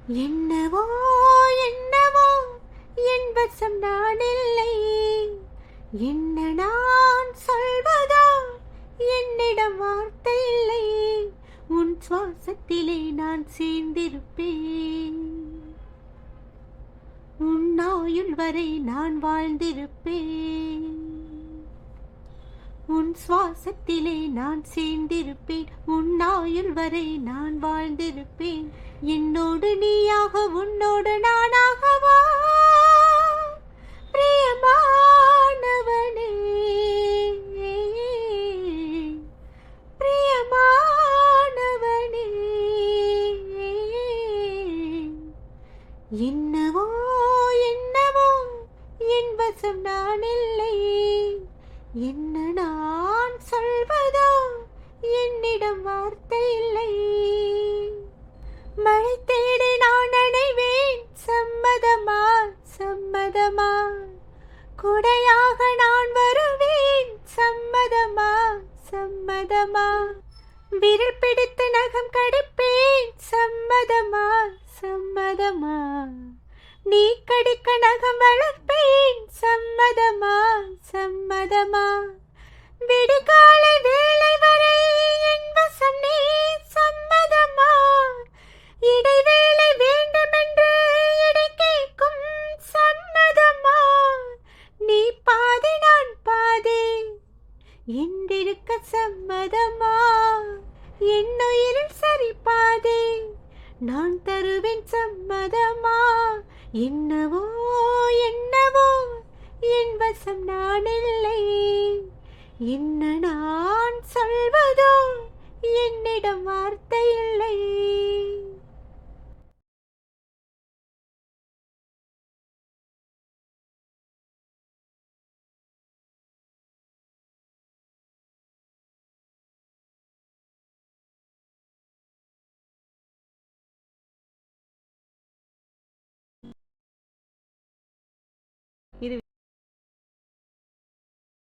என்னவோ என்னவோ என் வசம் நான் இல்லை. என்ன நான் சொல்வதோ என்னிடம் வார்த்தை இல்லை. உன் சுவாசத்திலே நான் சேர்ந்திருப்பேன். உன் ஆயுள் வரை நான் வாழ்ந்திருப்பேன். உன் சுவாசத்திலே நான் சேர்ந்திருப்பேன். உன் ஆயுள் வரை நான் வாழ்ந்திருப்பேன். என்னோடு நீயாக உன்னோடு நானாகவா பிரியமானவனே, பிரியமானவனே. என்னவோ என்னவோ என் வசம் நான் இல்லை. என்ன நான் சொல்வதோ என்னிடம் வார்த்தை இல்லை. மழை தேடி நான் நனைவேன். சம்மதமா சம்மதமா? கொடையாக நான் வருவேன். சம்மதமா சம்மதமா? விரல் பிடித்து நகம் கடிப்பேன். சம்மதமா சம்மதமா? நீ கடிக்க நகம் வளர்ப்பேன். சம்மதமா சம்மதமா? விடிகாலை வேலை வரை என் வசம் நீ. சம்மதமா? இடைவேளை வேண்டுமென்று இடை கேட்கும். சம்மதமா? நீ பாதி நான் பாதி என்றிருக்க. சம்மதமா? என்னுயிரில் சரி பாதி நான் தருவேன். சம்மதமா? என்னவோ என்னவோ என் வசம் நான் இல்லை. என்ன நான் சொல்வதோ என்னிடம் வார்த்தை இல்லை. இது